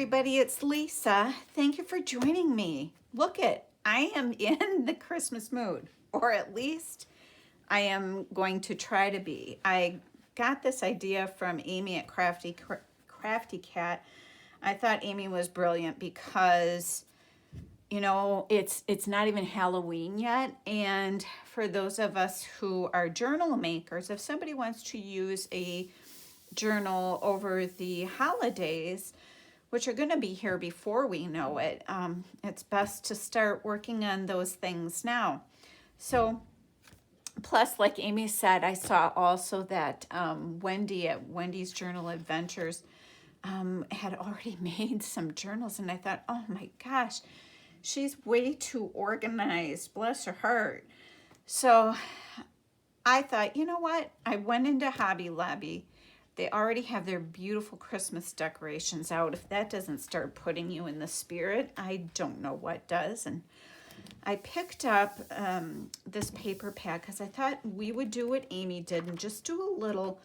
everybody, it's Lisa. Thank you for joining me. Look I am in the Christmas mood, or at least I am going to try to be. I got this idea from Amy at Crafty Cat. I thought Amy was brilliant because, you know, it's not even Halloween yet, and for those of us who are journal makers, if somebody wants to use a journal over the holidays, which are going to be here before we know it, it's best to start working on those things now. So, plus, like Amy said, I saw also that Wendy at Wendy's Journal Adventures had already made some journals, and I thought, oh my gosh, she's way too organized, bless her heart. So I thought, you know what? I went into Hobby Lobby. They already have their beautiful Christmas decorations out. If that doesn't start putting you in the spirit, I don't know what does. And I picked up this paper pad because I thought we would do what Amy did and just do a little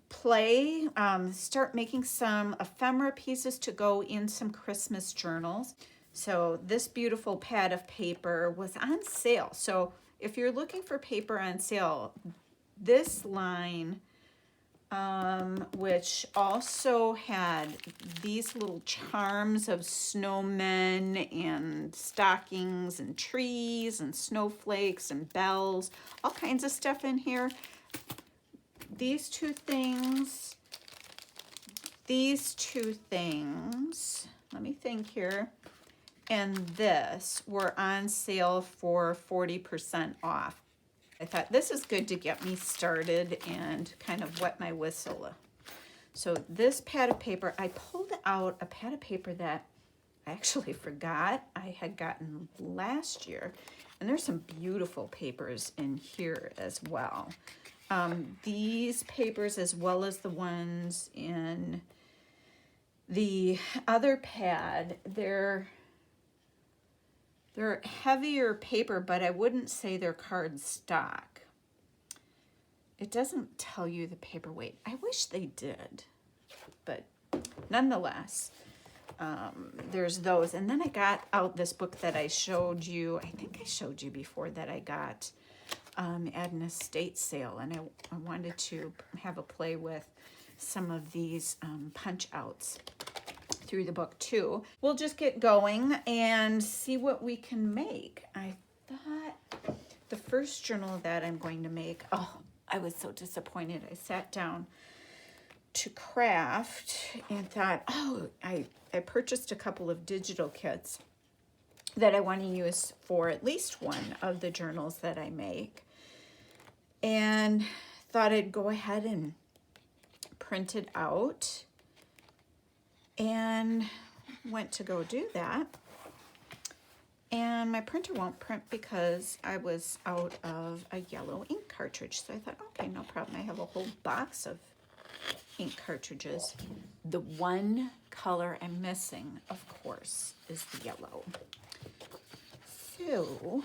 play, start making some ephemera pieces to go in some Christmas journals. So this beautiful pad of paper was on sale. So if you're looking for paper on sale, this line, which also had these little charms of snowmen and stockings and trees and snowflakes and bells, all kinds of stuff in here. These two things, let me think here, and this were on sale for 40% off. I thought this is good to get me started and kind of wet my whistle. So this pad of paper, I pulled out a pad of paper that I actually forgot I had gotten last year. And there's some beautiful papers in here as well. These papers, as well as the ones in the other pad, they're heavier paper, but I wouldn't say they're card stock. It doesn't tell you the paper weight. I wish they did, but nonetheless, there's those. And then I got out this book that I showed you, I think I showed you before, that I got at an estate sale, and I wanted to have a play with some of these punch outs through the book too. We'll just get going and see what we can make. I thought the first journal that I'm going to make, oh, I was so disappointed. I sat down to craft and thought, oh, I purchased a couple of digital kits that I want to use for at least one of the journals that I make, and thought I'd go ahead and print it out, and went to go do that, and my printer won't print because I was out of a yellow ink cartridge. So I thought, okay, no problem. I have a whole box of ink cartridges. The one color I'm missing, of course, is the yellow. So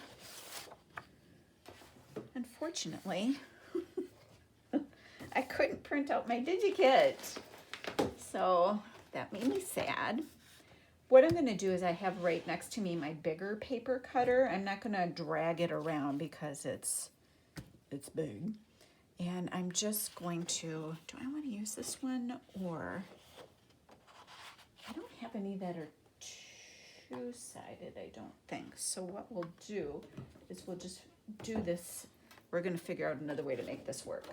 unfortunately, I couldn't print out my DigiKit. So that made me sad. What I'm going to do is I have right next to me my bigger paper cutter. I'm not going to drag it around because it's big. And I'm just going to, do I want to use this one, or I don't have any that are two-sided, I don't think. So what we'll do is we'll just do this. We're going to figure out another way to make this work.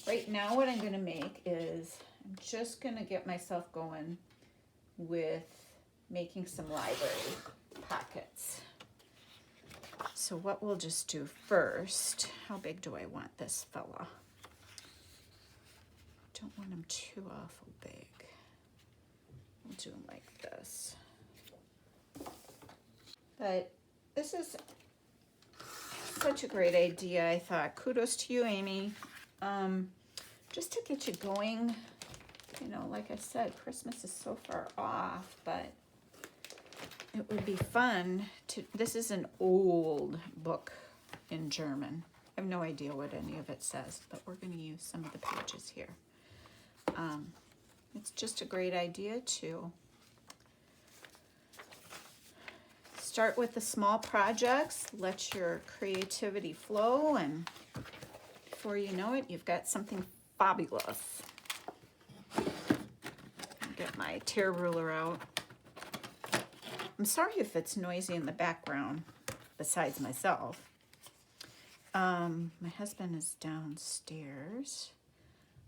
Right now what I'm going to make is I'm just going to get myself going with making some library pockets. So what we'll just do first, how big do I want this fella? Don't want him too awful big. We'll do him like this. But this is such a great idea. I thought, kudos to you, Amy. Just to get you going. You know, like I said, Christmas is so far off, but it would be fun to, this is an old book in German. I have no idea what any of it says, but we're going to use some of the pages here. It's just a great idea to start with the small projects, let your creativity flow, and before you know it, you've got something fabulous. Get my tear ruler out. I'm sorry if it's noisy in the background, besides myself. My husband is downstairs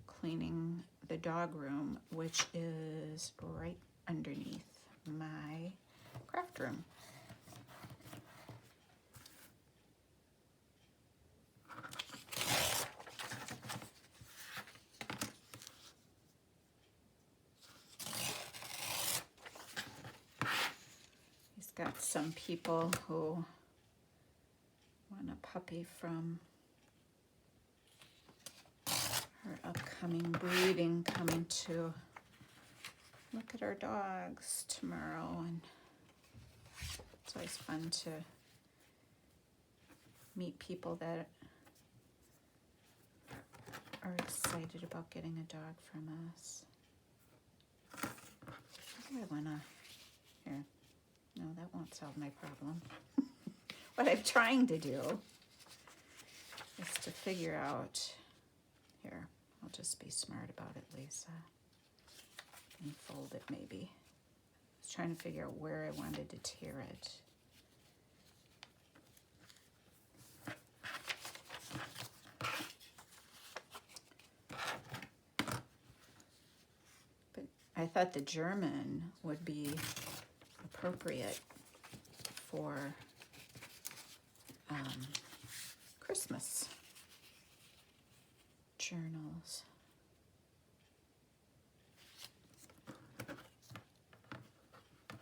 cleaning the dog room, which is right underneath my craft room. He's got some people who want a puppy from her upcoming breeding coming to look at our dogs tomorrow, and it's always fun to meet people that are excited about getting a dog from us. What do I wanna, here, no, that won't solve my problem. What I'm trying to do is to figure out, here, I'll just be smart about it, Lisa, and fold it maybe. I was trying to figure out where I wanted to tear it. But I thought the German would be appropriate for Christmas journals.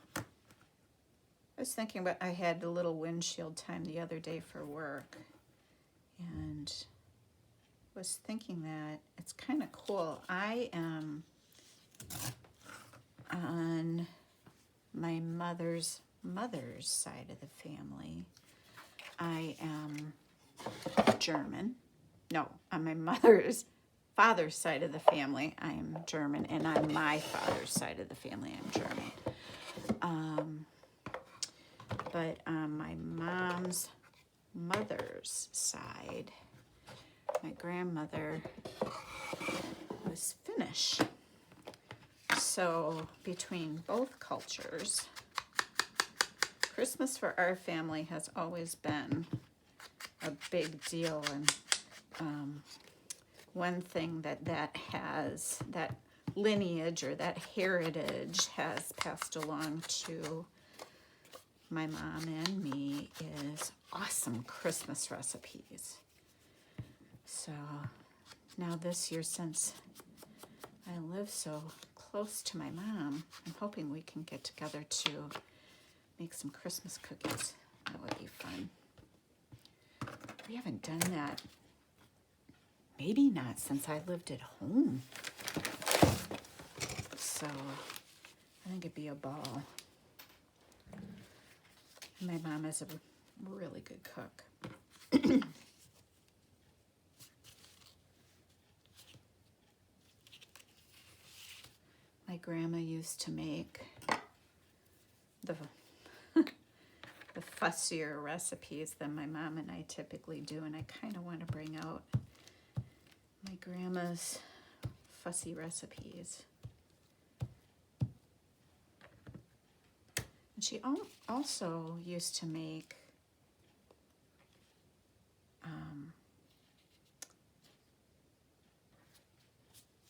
I was thinking about, I had a little windshield time the other day for work, and was thinking that it's kind of cool. I am on my mother's side of the family. I am German. No, on my mother's father's side of the family, I am German, and on my father's side of the family, I'm German. But on my mom's mother's side, my grandmother was Finnish. So between both cultures, Christmas for our family has always been a big deal, and one thing that has, that lineage or that heritage has passed along to my mom and me is awesome Christmas recipes. So now this year, since I live so close to my mom, I'm hoping we can get together to make some Christmas cookies. That would be fun. We haven't done that, maybe not since I lived at home. So I think it'd be a ball. My mom is a really good cook. My grandma used to make the fussier recipes than my mom and I typically do, and I kind of want to bring out my grandma's fussy recipes. And she also used to make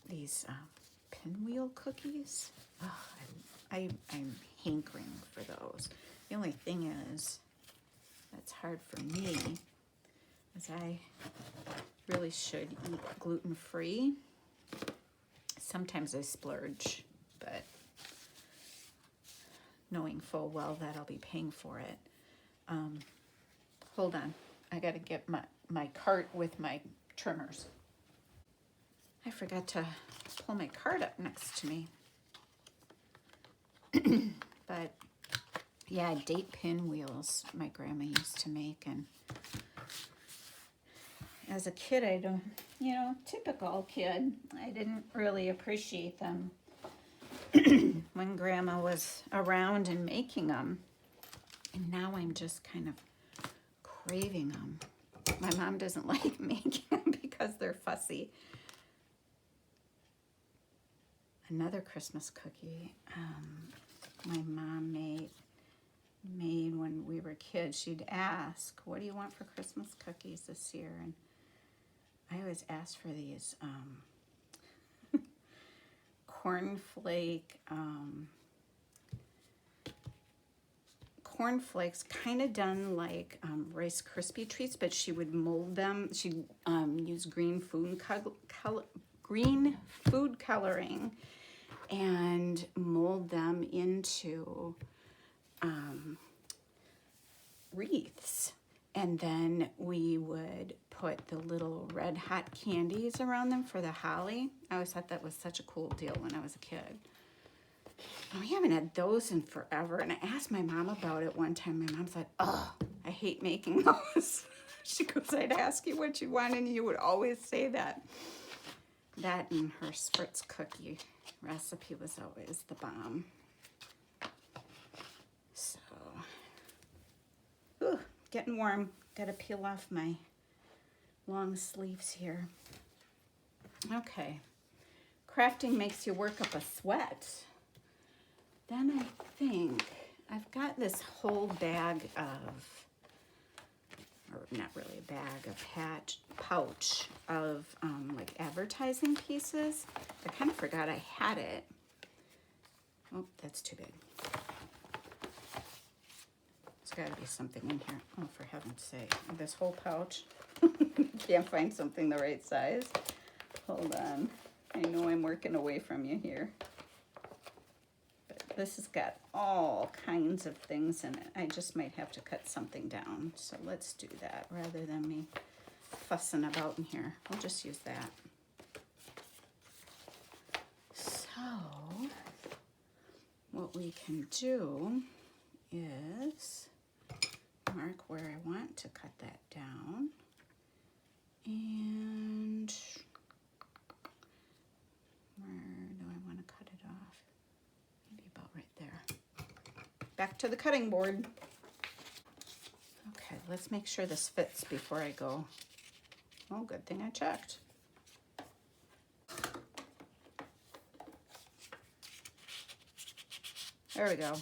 these pinwheel cookies. Oh, I'm hankering for those. The only thing is, that's hard for me, is I really should eat gluten-free. Sometimes I splurge, but knowing full well that I'll be paying for it. Hold on, I gotta get my cart with my trimmers. I forgot to pull my cart up next to me. But yeah, date pinwheels my grandma used to make, and as a kid, I don't, typical kid, I didn't really appreciate them when Grandma was around and making them. And now I'm just kind of craving them. My mom doesn't like making them because they're fussy. Another Christmas cookie my mom made when we were kids. She'd ask, what do you want for Christmas cookies this year? And I always asked for these cornflakes, kind of done like Rice Krispie treats, but she would mold them. She'd use green food coloring and mold them into wreaths. And then we would put the little red hot candies around them for the holly. I always thought that was such a cool deal when I was a kid. And we haven't had those in forever. And I asked my mom about it one time. My mom said, oh, I hate making those. She goes, I'd ask you what you want and you would always say that. That and her spritz cookie recipe was always the bomb. So, ooh, getting warm. Gotta peel off my long sleeves here. Okay. Crafting makes you work up a sweat. Then I think I've got this whole bag of, or not really a bag, a pouch of like advertising pieces. I kind of forgot I had it. Oh, that's too big. There's got to be something in here. Oh, for heaven's sake. This whole pouch. Can't find something the right size. Hold on. I know I'm working away from you here. This has got all kinds of things in it. I just might have to cut something down. So let's do that rather than me fussing about in here. We'll just use that. So what we can do is mark where I want to cut that down. And where do I want to cut it off? Maybe about right there. Back to the cutting board. Okay, let's make sure this fits before I go. Oh, good thing I checked. There we go.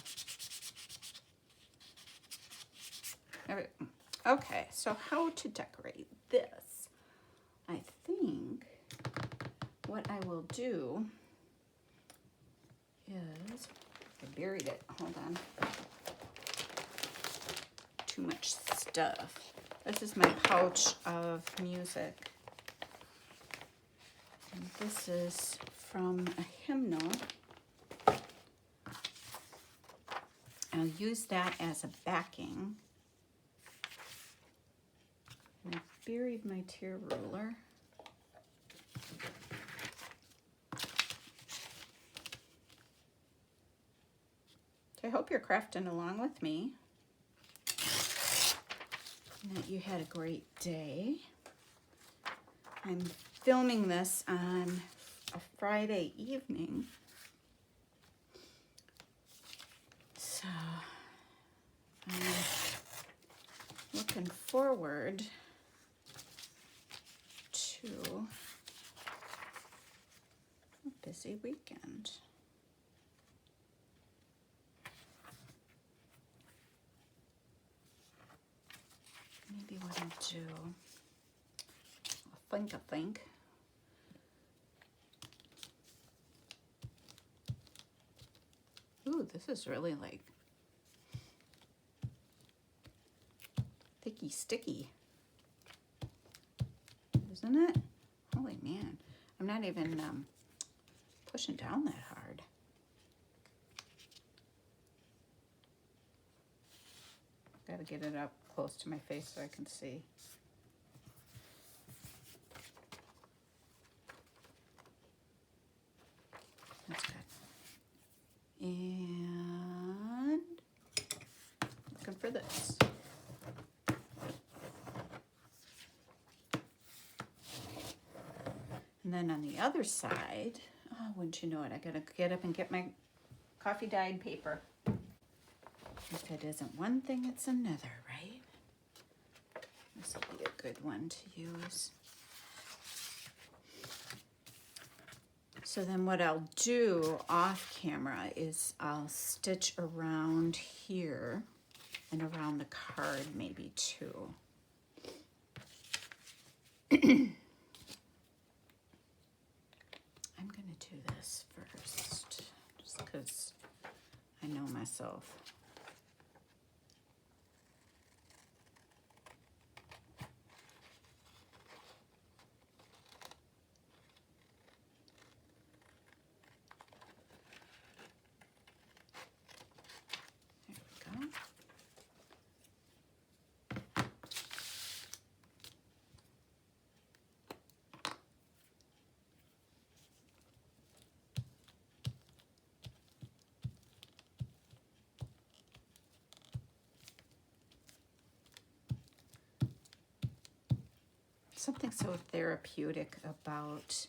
There we go. Okay, so how to decorate this? I think what I will do is, I buried it, hold on. Too much stuff. This is my pouch of music. And this is from a hymnal. I'll use that as a backing. I buried my tear ruler. So I hope you're crafting along with me and that you had a great day. I'm filming this on a Friday evening. So I'm looking forward to a busy weekend. Maybe what I'll do, I think. Ooh, this is really like thicky sticky, isn't it? Holy man, I'm not even pushing down that hard. Gotta get it up close to my face so I can see. That's good. And looking for this. And then on the other side, oh, Oh, wouldn't you know it, I gotta get up and get my coffee dyed paper. If it isn't one thing, it's another, right? This will be a good one to use. So then what I'll do off camera is I'll stitch around here and around the card maybe too. I'm gonna do this first, just because I know myself. There we go. Something so therapeutic about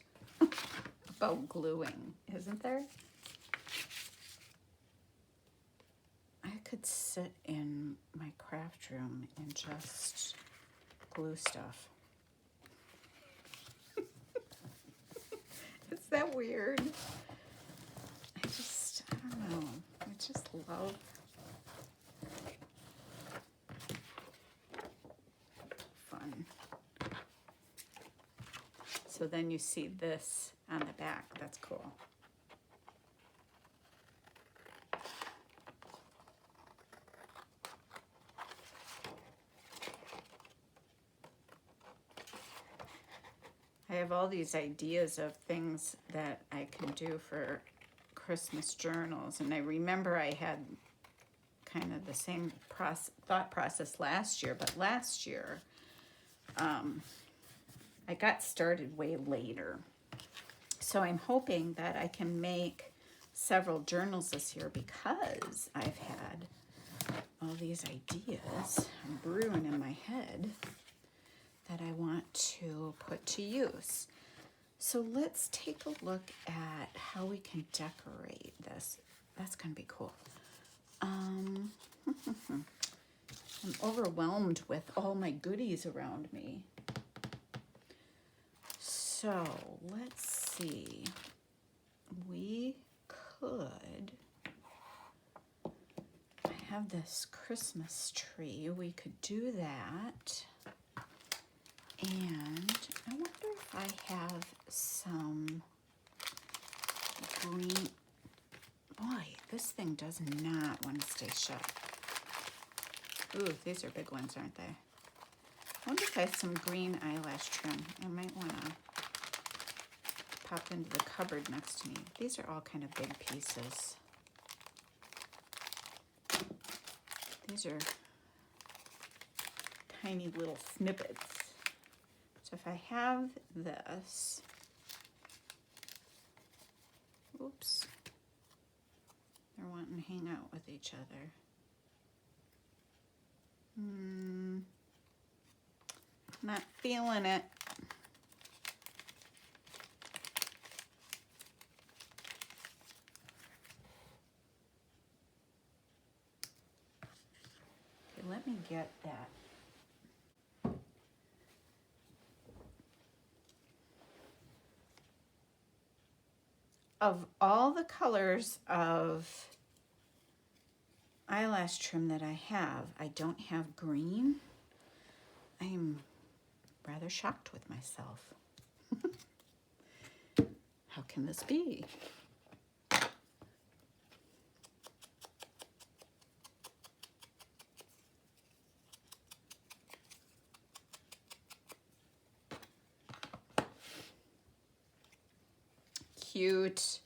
gluing, isn't there? I could sit in my craft room and just glue stuff. Is that weird? I don't know. I just love fun. So then you see this on the back. That's cool. I have all these ideas of things that I can do for Christmas journals, and I remember I had kind of the same thought process last year, but last year I got started way later. So I'm hoping that I can make several journals this year because I've had all these ideas brewing in my head that I want to put to use. So let's take a look at how we can decorate this. That's gonna be cool. I'm overwhelmed with all my goodies around me. So let's see. We could, I have this Christmas tree. We could do that. And I wonder if I have some green. Boy, this thing does not want to stay shut. Ooh, these are big ones, aren't they? I wonder if I have some green eyelash trim. I might want to pop into the cupboard next to me. These are all kind of big pieces. These are tiny little snippets. So if I have this, oops, they're wanting to hang out with each other. Not feeling it. Okay, let me get that. Of all the colors of eyelash trim that I have, I don't have green. I'm rather shocked with myself. How can this be? Cute.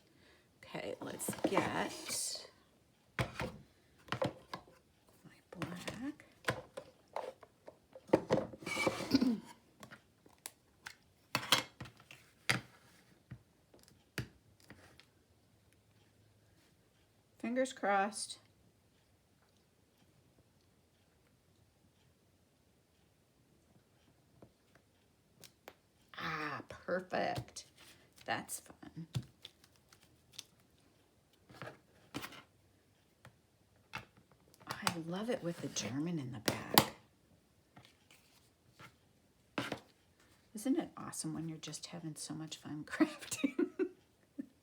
Okay, let's get my black. Fingers crossed. Ah, perfect. That's fun. love it with the German in the back. Isn't it awesome when you're just having so much fun crafting?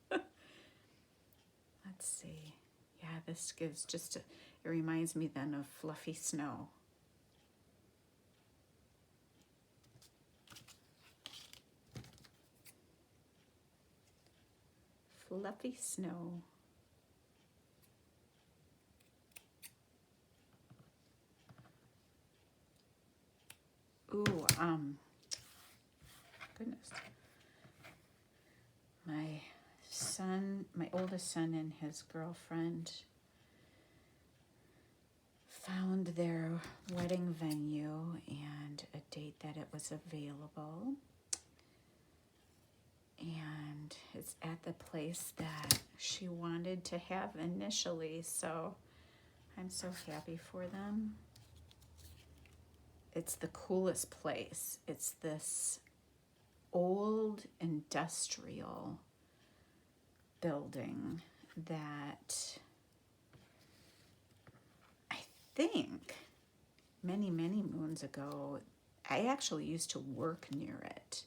Let's see. Yeah, this gives just it reminds me then of fluffy snow. Fluffy snow. Ooh, goodness. My oldest son and his girlfriend found their wedding venue and a date that it was available. And it's at the place that she wanted to have initially, so I'm so happy for them. It's the coolest place. It's this old industrial building that I think many moons ago, I actually used to work near it.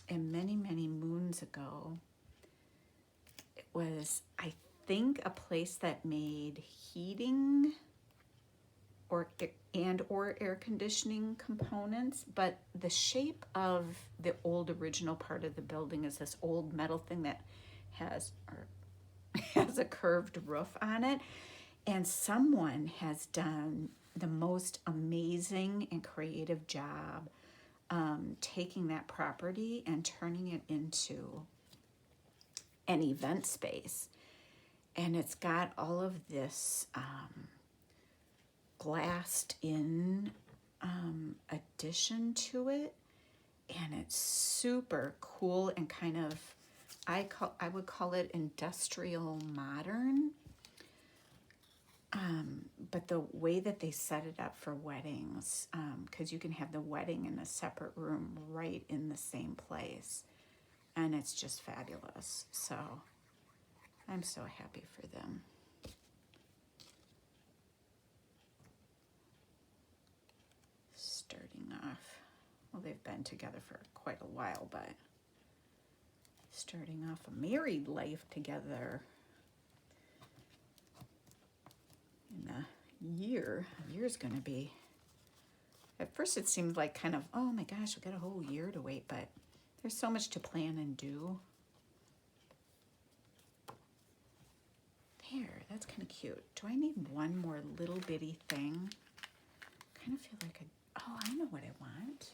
And many moons ago, it was, I think, a place that made heating or air conditioning components, but the shape of the old original part of the building is this old metal thing that has a curved roof on it, and someone has done the most amazing and creative job taking that property and turning it into an event space. And it's got all of this glassed in addition to it, and it's super cool and kind of, I would call it industrial modern. But the way that they set it up for weddings, because you can have the wedding in a separate room right in the same place, and it's just fabulous. So I'm so happy for them. Starting off, well, they've been together for quite a while, but starting off a married life together in a year's gonna be, at first it seemed like kind of, oh my gosh, we got a whole year to wait, but there's so much to plan and do. There, that's kind of cute. Do I need one more little bitty thing? Kind of feel like oh, I know what I want.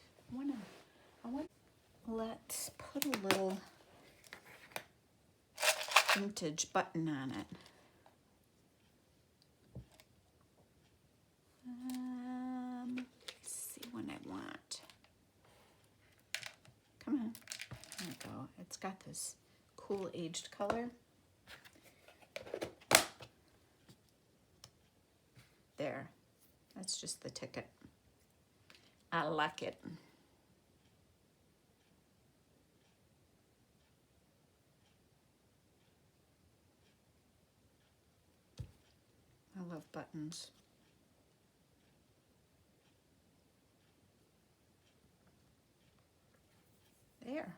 I want, let's put a little vintage button on it. Let's see what I want. Come on. There we go. It's got this cool aged color. There. That's just the ticket. I like it. I love buttons. There.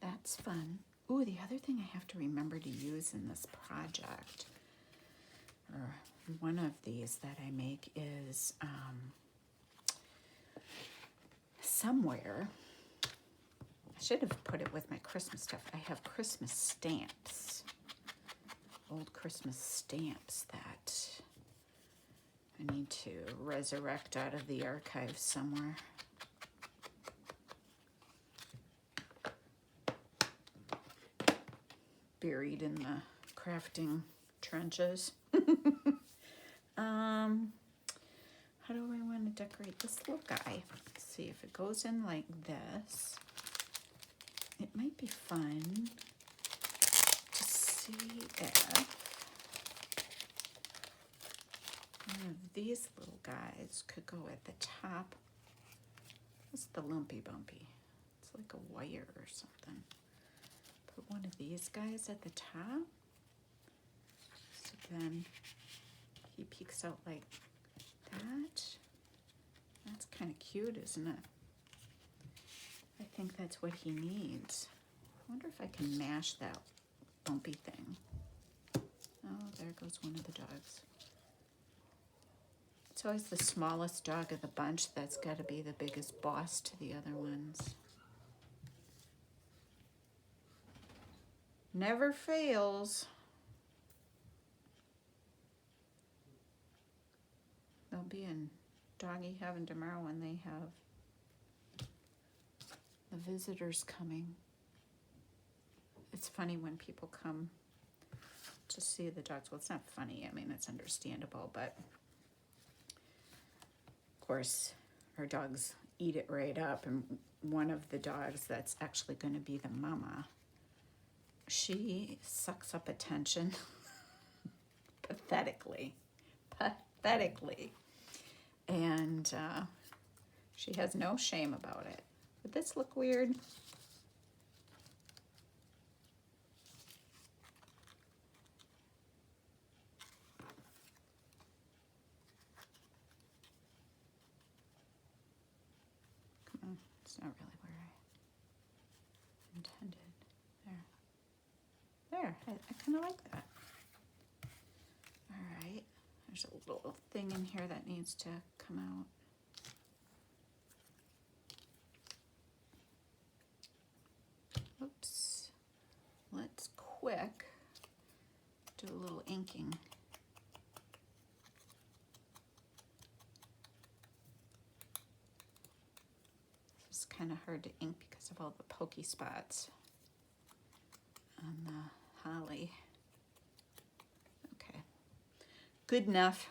That's fun. Ooh, the other thing I have to remember to use in this project, or one of these that I make, is somewhere, I should have put it with my Christmas stuff. I have Christmas stamps, old Christmas stamps that I need to resurrect out of the archive somewhere. Buried in the crafting trenches. How do I want to decorate this little guy? Let's see if it goes in like this. It might be fun to see if one of these little guys could go at the top. What's the lumpy bumpy? It's like a wire or something. Put one of these guys at the top. So then he peeks out like that. That's kind of cute, isn't it? I think that's what he needs. I wonder if I can mash that bumpy thing. Oh, there goes one of the dogs. It's always the smallest dog of the bunch that's got to be the biggest boss to the other ones. Never fails. They'll be in doggy heaven tomorrow when they have the visitors coming. It's funny when people come to see the dogs. Well, it's not funny. I mean, it's understandable, but of course, our dogs eat it right up. And one of the dogs that's actually going to be the mama, she sucks up attention pathetically. And she has no shame about it. Would this look weird? Come on, it's not really where I intended. There, I kind of like that. All right, there's a little thing in here that needs to come out. Oops, let's quick do a little inking. This is kind of hard to ink because of all the pokey spots on the holly. Okay, good enough.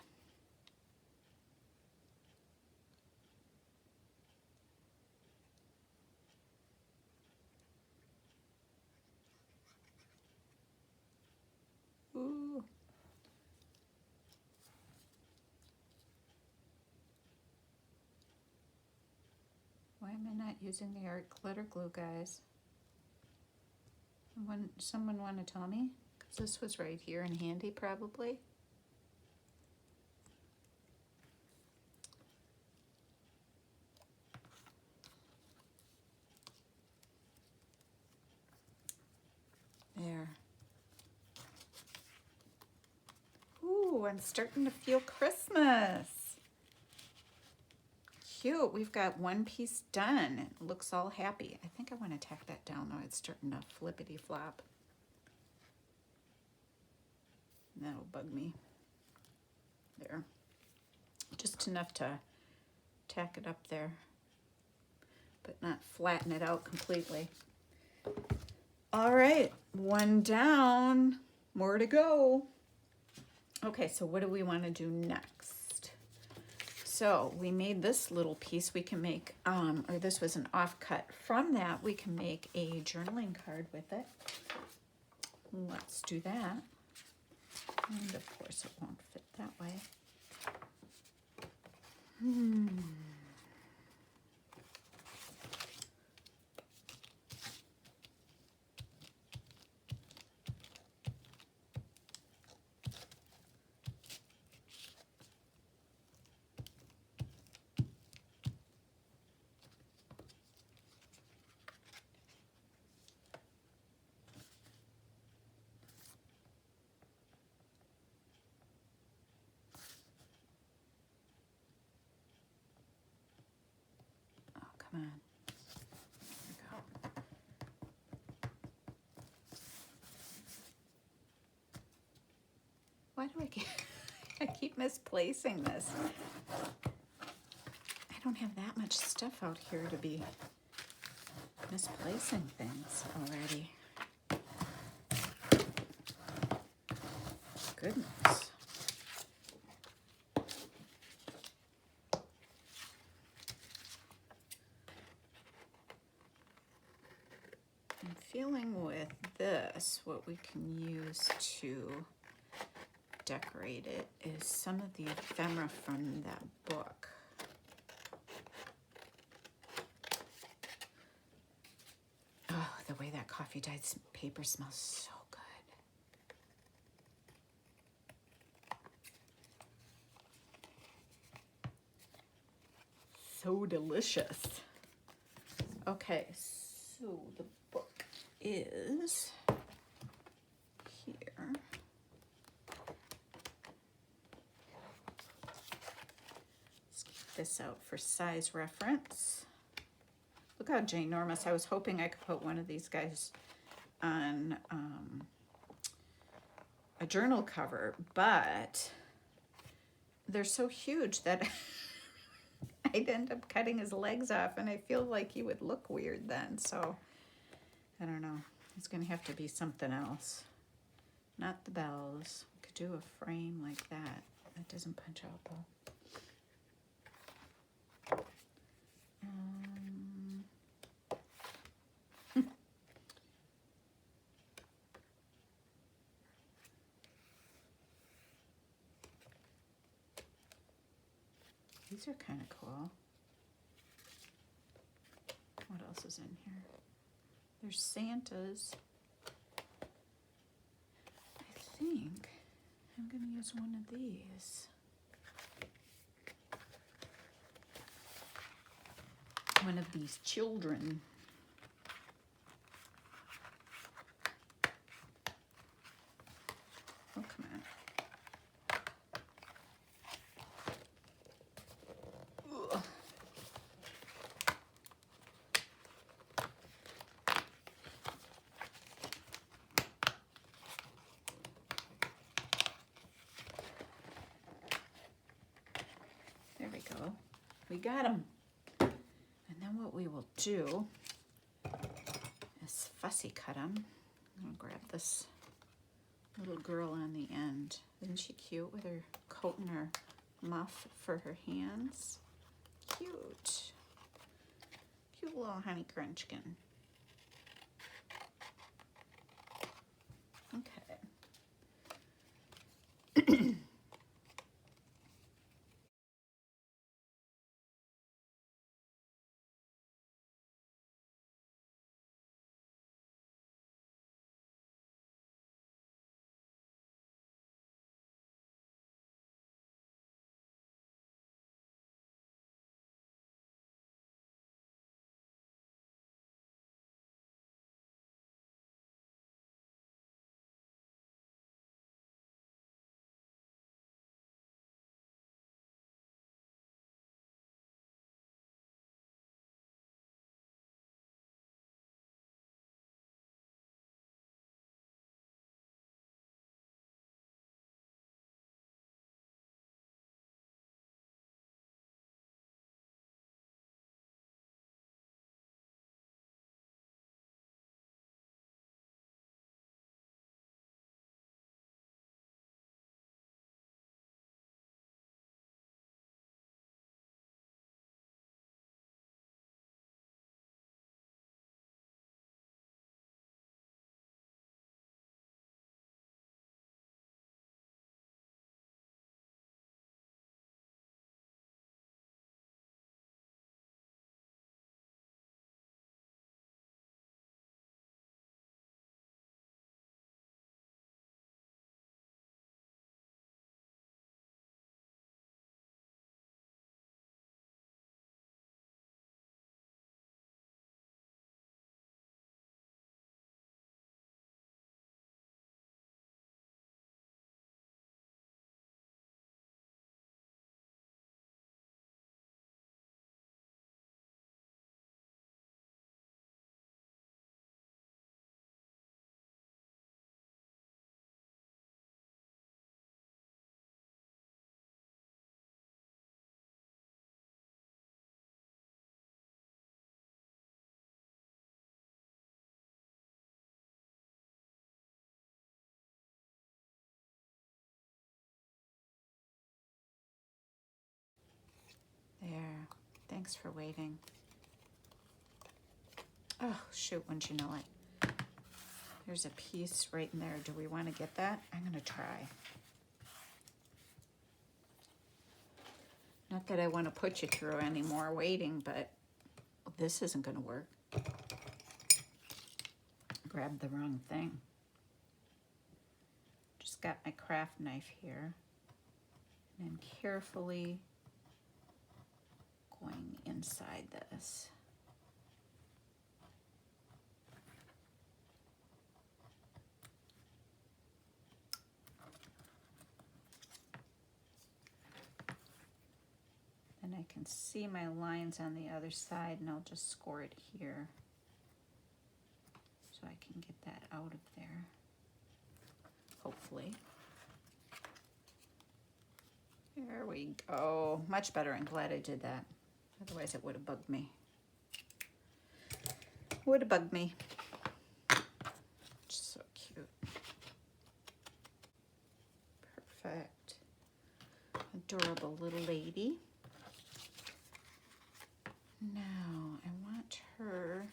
Ooh. Why am I not using the art glitter glue, guys? Someone want to tell me? Because this was right here and handy, probably. There. Ooh, I'm starting to feel Christmas. Cute. We've got one piece done. It looks all happy. I think I want to tack that down though. It's starting to flippity flop. That'll bug me. There. Just enough to tack it up there, but not flatten it out completely. All right, one down, more to go. Okay, so what do we want to do next? So we made this little piece. We can make, or this was an offcut from that. We can make a journaling card with it. Let's do that. And of course it won't fit that way. Come on. There we go. Why do I keep misplacing this? I don't have that much stuff out here to be misplacing things already. Goodness. Feeling with this, what we can use to decorate it is some of the ephemera from that book. Oh, the way that coffee dyed paper smells so good. so delicious. Okay, so the book is here. Let's keep this out for size reference. Look how ginormous. I was hoping I could put one of these guys on a journal cover, but they're so huge that I'd end up cutting his legs off, and I feel like he would look weird then. So I don't know. It's going to have to be something else. Not the bells. We could do a frame like that. That doesn't punch out though. These are kind of cool. What else is in here? There's Santas. I think I'm going to use one of these. One of these children. Oh, come on. Ugh. There we go. We got them. And then what we will do is fussy cut them. I'm going to grab this little girl on the end. Isn't she cute with her coat and her muff for her hands? Cute. Cute little honey crunchkin. Okay. There. Thanks for waiting. Oh, shoot, wouldn't you know it? There's a piece right in there. Do we want to get that? I'm going to try. Not that I want to put you through any more waiting, but this isn't going to work. Grabbed the wrong thing. Just got my craft knife here. And I'm carefully going in inside this. And I can see my lines on the other side, and I'll just score it here so I can get that out of there, hopefully. There we go. Much better. I'm glad I did that. Otherwise it would have bugged me. Would have bugged me. Just so cute. Perfect. Adorable little lady. Now I want her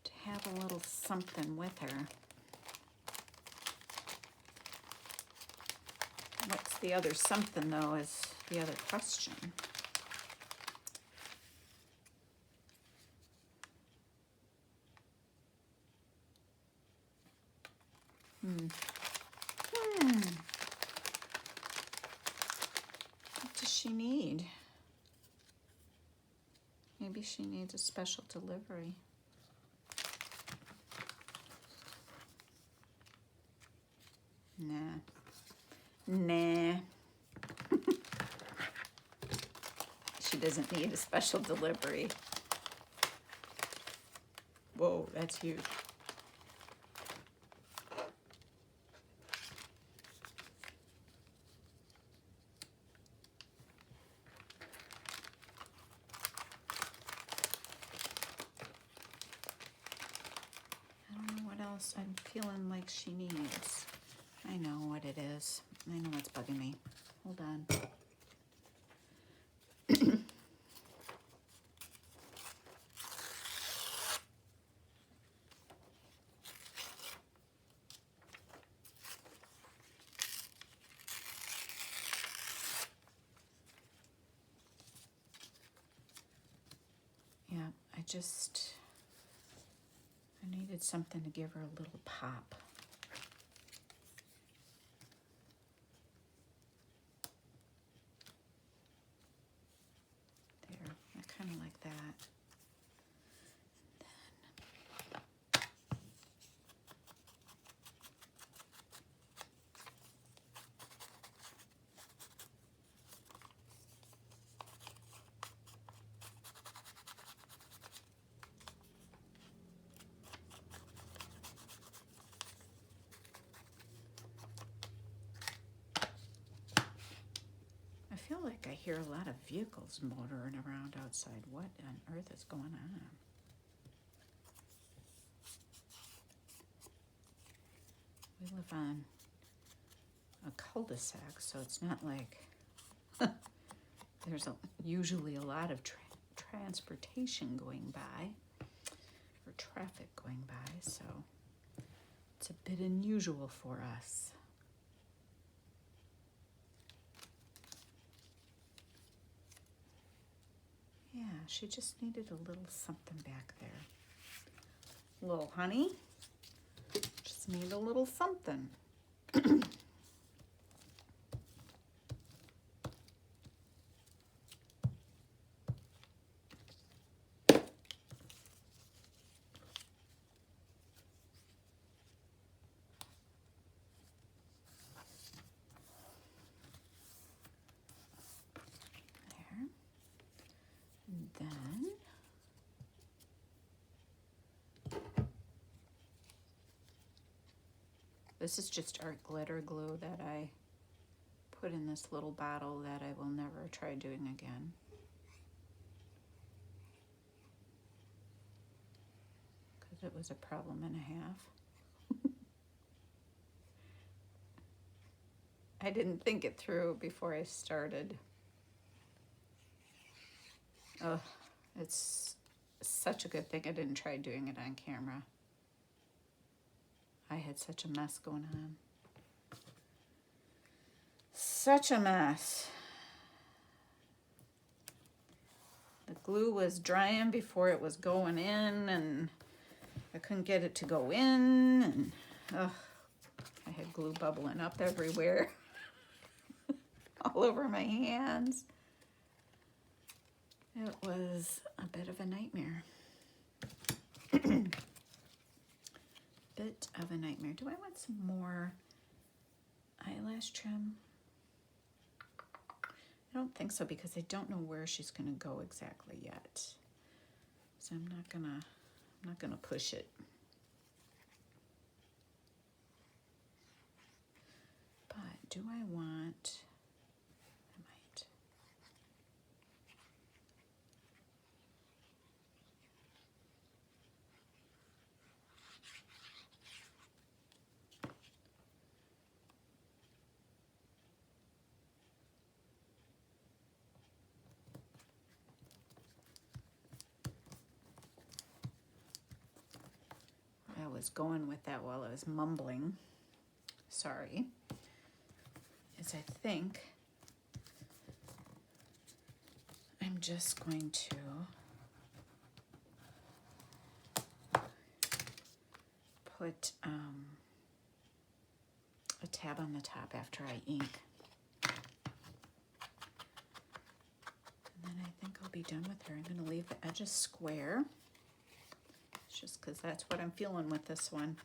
to have a little something with her. What's the other something, though, is the other question. What does she need? Maybe she needs a special delivery. Nah. Nah. She doesn't need a special delivery. Whoa, that's huge. I don't know what else I'm feeling like she needs. I know what it is. I know what's bugging me. Hold on. Yeah, I needed something to give her a little pop. There, I kind of like that. I feel like I hear a lot of vehicles motoring around outside. What on earth is going on? We live on a cul-de-sac, so it's not like there's usually a lot of transportation going by, or traffic going by, so it's a bit unusual for us. Yeah, she just needed a little something back there. Little honey, just need a little something. Then this is just art glitter glue that I put in this little bottle that I will never try doing again. Because it was a problem and a half. I didn't think it through before I started. Oh, it's such a good thing I didn't try doing it on camera. I had such a mess going on. Such a mess. The glue was drying before it was going in, and I couldn't get it to go in, and I had glue bubbling up everywhere. All over my hands. It was a bit of a nightmare. Bit of a nightmare. Do I want some more eyelash trim? I don't think so because I don't know where she's going to go exactly yet. So I'm not gonna push it. But do I want, I might. I was going with that while I was mumbling. Sorry. Is I think I'm just going to put a tab on the top after I ink. And then I think I'll be done with her. I'm going to leave the edges square. It's just because that's what I'm feeling with this one.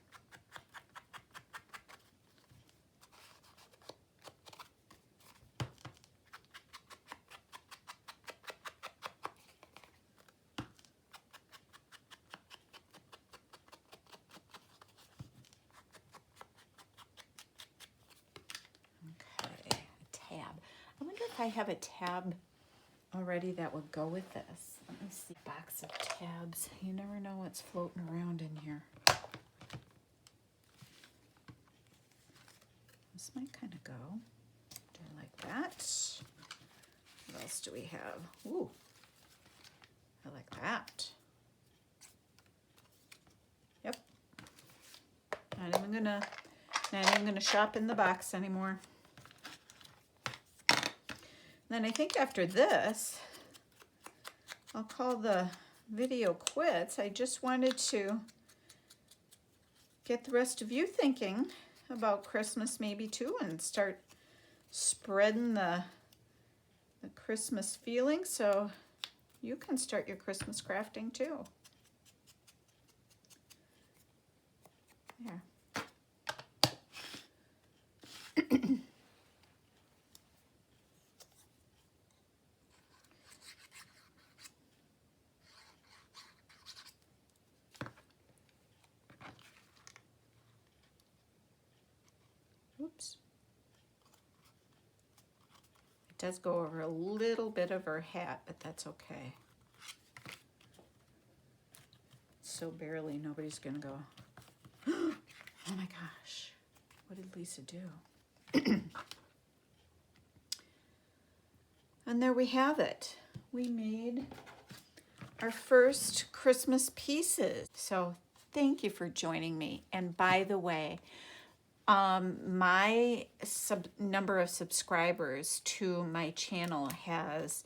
I have a tab already that would go with this. Let me see. Box of tabs. You never know what's floating around in here. This might kind of go. Do I like that? What else do we have? Ooh, I like that. Yep. Not even gonna shop in the box anymore. Then I think after this, I'll call the video quits. I just wanted to get the rest of you thinking about Christmas maybe too and start spreading the Christmas feeling so you can start your Christmas crafting too. There. Oops. It does go over a little bit of her hat, but that's okay. So barely, nobody's gonna go, oh my gosh, what did Lisa do? And there we have it. We made our first Christmas pieces. So thank you for joining me. And by the way, my number of subscribers to my channel has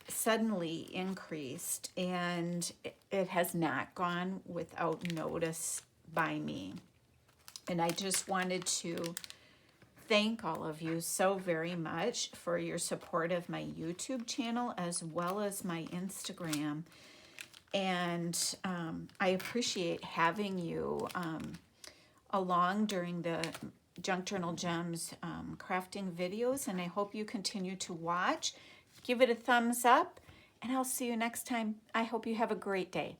suddenly increased, and it has not gone without notice by me. And I just wanted to thank all of you so very much for your support of my YouTube channel as well as my Instagram. And I appreciate having you along during the Junk Journal Gems crafting videos, and I hope you continue to watch. Give it a thumbs up, and I'll see you next time. I hope you have a great day.